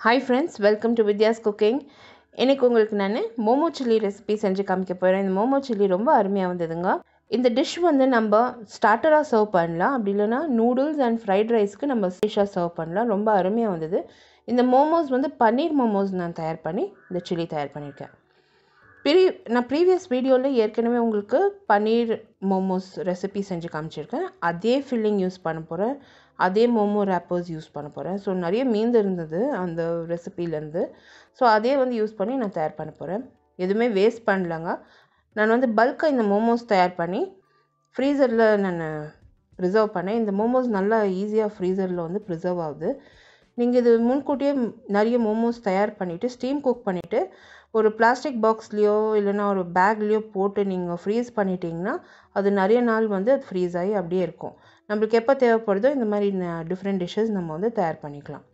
Hi friends, welcome to Vidya's Cooking. இன்னைக்கு உங்களுக்கு நான் மோமோ சில்லி ரெசிபி செஞ்சு காமிக்க போகிறேன். இந்த மோமோ சில்லி ரொம்ப அருமையாக வந்ததுங்க. இந்த டிஷ் வந்து நம்ம ஸ்டார்டராக சர்வ் பண்ணலாம், அப்படி இல்லைனா நூடுல்ஸ் அண்ட் ஃப்ரைட் ரைஸ்க்கு நம்ம டிஷ்ஷாக சர்வ் பண்ணலாம். ரொம்ப அருமையாக வந்தது. இந்த மோமோஸ் வந்து பன்னீர் மோமோஸ் நான் தயார் பண்ணி இந்த சில்லி தயார் பண்ணியிருக்கேன். நான் ப்ரீவியஸ் வீடியோவில் ஏற்கனவே உங்களுக்கு பன்னீர் மோமோஸ் ரெசிபி செஞ்சு காமிச்சிருக்கேன். அதே ஃபில்லிங் யூஸ் பண்ண போகிறேன், அதே மோமோ ரேப்பர்ஸ் யூஸ் பண்ண போகிறேன். ஸோ நிறைய மீந்து இருந்தது அந்த ரெசிபிலேருந்து. ஸோ அதே வந்து யூஸ் பண்ணி நான் தயார் பண்ண போகிறேன். எதுவுமே வேஸ்ட் பண்ணலங்க. நான் வந்து பல்காக இந்த மோமோஸ் தயார் பண்ணி ஃப்ரீசரில் நான் ப்ரிசர்வ் பண்ணேன். இந்த மோமோஸ் நல்லா ஈஸியாக ஃப்ரீசரில் வந்து ப்ரிசர்வ் ஆகுது. நீங்கள் இது முன்கூட்டியே நிறைய மோமோஸ் தயார் பண்ணிவிட்டு ஸ்டீம் குக் பண்ணிவிட்டு ஒரு பிளாஸ்டிக் பாக்ஸ்லேயோ இல்லைனா ஒரு பேக்லேயோ போட்டு நீங்கள் ஃப்ரீஸ் பண்ணிட்டீங்கன்னா அது நிறைய நாள் வந்து அது ஃப்ரீஸ் ஆகி அப்படியே இருக்கும். நம்மளுக்கு எப்போ தேவைப்படுதோ இந்த மாதிரி டிஃப்ரெண்ட் டிஷ்ஷஸ் நம்ம வந்து தயார் பண்ணிக்கலாம்.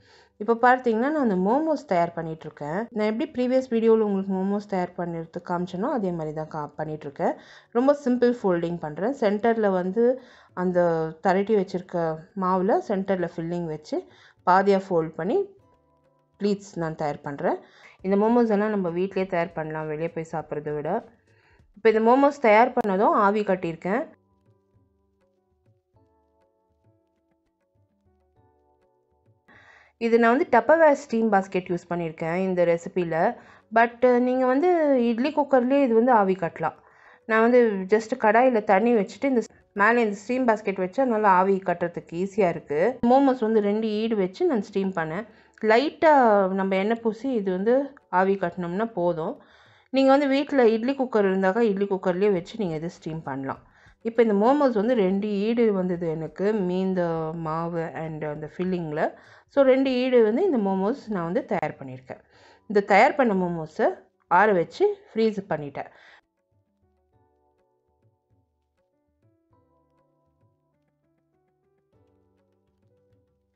இப்போ பார்த்தீங்கன்னா நான் அந்த மோமோஸ் தயார் பண்ணிகிட்ருக்கேன். நான் எப்படி ப்ரீவியஸ் வீடியோவில் உங்களுக்கு மோமோஸ் தயார் பண்ணிட்டு காமிச்சேனோ அதே மாதிரி தான் பண்ணிகிட்ருக்கேன். ரொம்ப சிம்பிள் ஃபோல்டிங் பண்ணுறேன். சென்டரில் வந்து அந்த தரட்டி வச்சுருக்க மாவில் சென்டரில் ஃபில்லிங் வச்சு பாதியாக ஃபோல்ட் பண்ணி ப்ளீட்ஸ் நான் தயார் பண்ணுறேன். இந்த மோமோஸ் எல்லாம் நம்ம வீட்டிலே தயார் பண்ணலாம், வெளியே போய் சாப்பிட்றத விட. இப்போ இந்த மோமோஸ் தயார் பண்ணதும் ஆவி கட்டியிருக்கேன். இது நான் வந்து டப்பர்வேர் ஸ்டீம் பாஸ்கெட் யூஸ் பண்ணியிருக்கேன் இந்த ரெசிப்பியில். பட் நீங்கள் வந்து இட்லி குக்கர்லேயே இது வந்து ஆவி கட்டலாம். நான் வந்து ஜஸ்ட் கடாயில் தண்ணி வச்சுட்டு இந்த மேலே இந்த ஸ்டீம் பாஸ்கெட் வச்சு நல்லா ஆவி கட்டுறதுக்கு ஈஸியாக இருக்குது. மோமோஸ் வந்து 2 ஈடு வச்சு நான் ஸ்டீம் பண்ணேன். லைட்டாக நம்ம எண்ணெய் பூசி இது வந்து ஆவி கட்டினோம்னா போதும். நீங்கள் வந்து வீட்டில் இட்லி குக்கர் இருந்தாக்கா இட்லி குக்கர்லேயே வச்சு நீங்கள் இது ஸ்டீம் பண்ணலாம். இப்போ இந்த மோமோஸ் வந்து 2 ஈடு வந்தது எனக்கு மீந்த மாவு அண்ட் அந்த ஃபில்லிங்கில். ஸோ 2 ஈடு வந்து இந்த மோமோஸ் நான் வந்து தயார் பண்ணியிருக்கேன். இந்த தயார் பண்ண மோமோஸை ஆற வச்சு ஃப்ரீஸ் பண்ணிட்டேன்.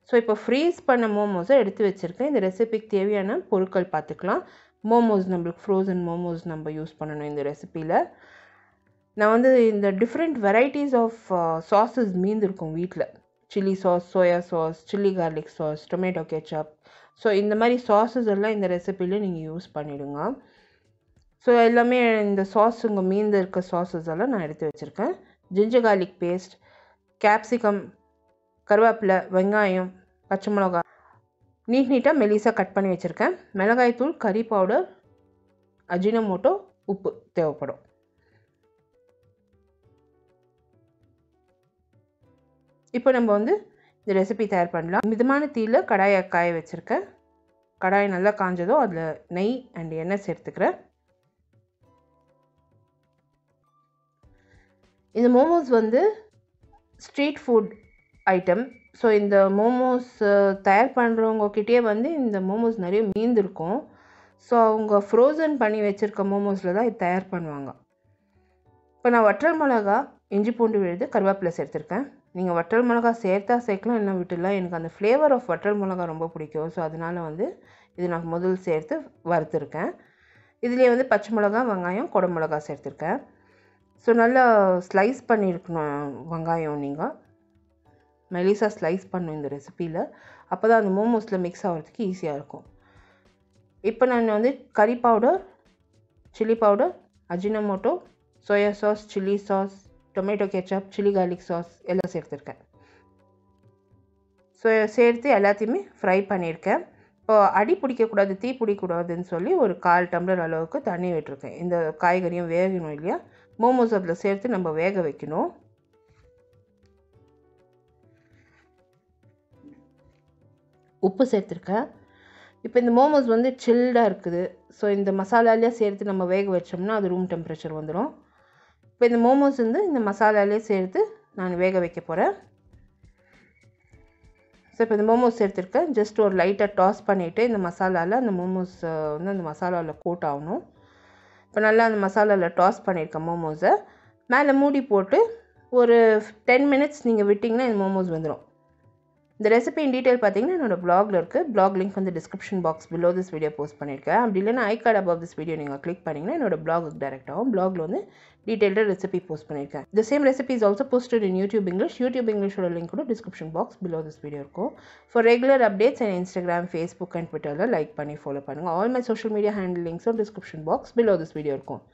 ஸோ இப்போ ஃப்ரீஸ் பண்ண மோமோஸை எடுத்து வச்சுருக்கேன். இந்த ரெசிபிக்கு தேவையான பொருட்கள் பார்த்துக்கலாம். மோமோஸ் நம்மளுக்கு ஃப்ரோசன் மோமோஸ் நம்ம யூஸ் பண்ணணும் இந்த ரெசிப்பியில். நான் வந்து இந்த டிஃப்ரெண்ட் வெரைட்டிஸ் ஆஃப் சாஸஸ் மீந்திருக்கும் வீட்டில். Chilli sauce, soya sauce, chilli garlic sauce, tomato ketchup. So இந்த மாதிரி சாஸஸ் எல்லாம் இந்த ரெசிப்பியில் நீங்கள் யூஸ் பண்ணிவிடுங்க. ஸோ எல்லாமே இந்த சாஸுங்க மீந்து இருக்க சாஸஸ் எல்லாம் நான் எடுத்து வச்சுருக்கேன். ஜிஞ்சர் கார்லிக் பேஸ்ட், கேப்சிகம், கருவேப்பிலை, வெங்காயம், பச்சை மிளகா நீட்டாக மெலிசாக கட் பண்ணி வச்சுருக்கேன். மிளகாய்த்தூள், கறி பவுடர், அஜினமோட்டோ, உப்பு தேவைப்படும். இப்போ நம்ம வந்து இந்த ரெசிபி தயார் பண்ணலாம். மிதமான தீயில் கடாயை காய வச்சுருக்கேன். கடாய் நல்லா காஞ்சதும் அதில் நெய் அண்ட் எண்ணெய் சேர்த்துக்கிறேன். இந்த மோமோஸ் வந்து ஸ்ட்ரீட் ஃபுட் ஐட்டம். ஸோ இந்த மோமோஸ் தயார் பண்ணுறவங்கக்கிட்டே வந்து இந்த மோமோஸ் நிறைய மீந்திருக்கும். ஸோ அவங்க ஃப்ரோசன் பண்ணி வச்சுருக்க மோமோஸில் தான் இது தயார் பண்ணுவாங்க. இப்போ நான் வற்றல் மிளகா, இஞ்சி பூண்டு விழுது, கருவேப்பிலை சேர்த்துருக்கேன். நீங்கள் வற்றல் மிளகா சேர்க்கலாம், என்ன விட்டுடலாம். எனக்கு அந்த ஃப்ளேவர் ஆஃப் வற்றல் மிளகா ரொம்ப பிடிக்கும். ஸோ அதனால் வந்து இது நான் முதல் சேர்த்து வறுத்துருக்கேன். இதுலேயே வந்து பச்சை மிளகா, வெங்காயம், குடை மிளகா சேர்த்துருக்கேன். ஸோ நல்லா ஸ்லைஸ் பண்ணியிருக்கணும் வெங்காயம். நீங்கள் மெலிசா ஸ்லைஸ் பண்ணணும் இந்த ரெசிப்பியில். அப்போ தான் அந்த மோமோஸில் மிக்ஸ் ஆகிறதுக்கு ஈஸியாக இருக்கும். இப்போ நான் வந்து கறி powder, chilli powder, Ajinomoto, soya sauce, chilli sauce, tomato ketchup, chilli garlic sauce எல்லாம் சேர்த்துருக்கேன். ஸோ சேர்த்து எல்லாத்தையுமே ஃப்ரை பண்ணியிருக்கேன். இப்போ அடி பிடிக்கக்கூடாது, தீ பிடிக்கக்கூடாதுன்னு சொல்லி ஒரு 1/4 டம்ளர் அளவுக்கு தண்ணி விட்டுருக்கேன். இந்த காய்கறியும் வேகணும் இல்லையா, மோமோஸ் அதில் சேர்த்து நம்ம வேக வைக்கணும். உப்பு சேர்த்துருக்கேன். இப்போ இந்த மோமோஸ் வந்து சில்டாக இருக்குது. ஸோ இந்த மசாலாலேயே சேர்த்து நம்ம வேக வச்சோம்னா அது ரூம் டெம்பரேச்சர் வந்துடும். இப்போ இந்த மோமோஸ் வந்து இந்த மசாலாலேயே சேர்த்து நான் வேக வைக்க போகிறேன். ஸோ இப்போ இந்த மோமோஸ் சேர்த்துருக்கேன். ஜஸ்ட் ஒரு லைட்டாக டாஸ் பண்ணிவிட்டு இந்த மசாலாவில் அந்த மோமோஸ் வந்து அந்த மசாலாவில் கோட் ஆகணும். இப்போ நல்லா அந்த மசாலாவில் டாஸ் பண்ணியிருக்கேன் மோமோஸை. மேலே மூடி போட்டு ஒரு 10 மினிட்ஸ் நீங்கள் விட்டிங்கன்னா இந்த மோமோஸ் வந்துடும். இந்த ரெசிபி இன் டீட்டெயில் பார்த்தீங்கன்னா என்னோட blogல இருக்குது. blog லிங்க் வந்து description box below this video post பண்ணியிருக்கேன். அப்படி இல்லைன்னா ஐ கார்டு above this video நீங்கள் கிளிக் பண்ணிங்கன்னா என்னோட blogக்கு டைரக்ட் ஆகும். blogல வந்து டீட்டெயில்டாக ரெசிபி போஸ்ட் பண்ணியிருக்கேன். The same recipe is also posted in YouTube English. YouTube Englishோட லிங்க் கூட description box below this video இருக்கும். For regular updates and Instagram, Facebook and Twitterல லைக் பண்ணி ஃபாலோ பண்ணுங்கள். All my social media handle links description box below this video இருக்கும்.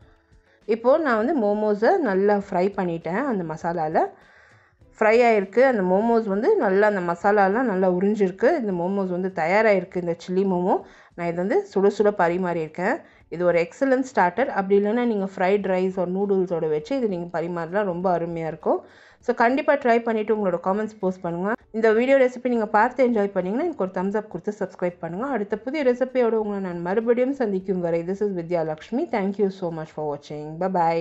இப்போது நான் வந்து மோமோஸை நல்லா ஃப்ரை பண்ணிட்டேன். அந்த மசாலாவில் ஃப்ரை ஆகிருக்கு. அந்த மோமோஸ் வந்து நல்லா அந்த மசாலாலாம் நல்லா உறிஞ்சிருக்கு. இந்த மோமோஸ் வந்து தயாராகிருக்கு. இந்த சில்லி மோமோ நான் இது வந்து சுட சுட பரிமாறியிருக்கேன். இது ஒரு எக்ஸலன்ட் ஸ்டார்டர். அப்படி இல்லைன்னா நீங்கள் ஃப்ரைட் ரைஸ் ஒரு நூடுல்ஸோடு வச்சு இது நீங்கள் பரிமாறலாம். ரொம்ப அருமையாக இருக்கும். ஸோ கண்டிப்பாக ட்ரை பண்ணிவிட்டு உங்களோட காமெண்ட்ஸ் போஸ்ட் பண்ணுங்கள். இந்த வீடியோ ரெசிபி நீங்கள் பார்த்து என்ஜாய் பண்ணிங்கன்னா எனக்கு ஒரு தம்ஸ் அப் கொடுத்து சப்ஸ்கிரைப் பண்ணுங்கள். அடுத்த புதிய ரெசிபியோடு உங்களை நான் மறுபடியும் சந்திக்கும் வரை this is Vidya Lakshmi. Thank you so much for வாட்சிங். பை.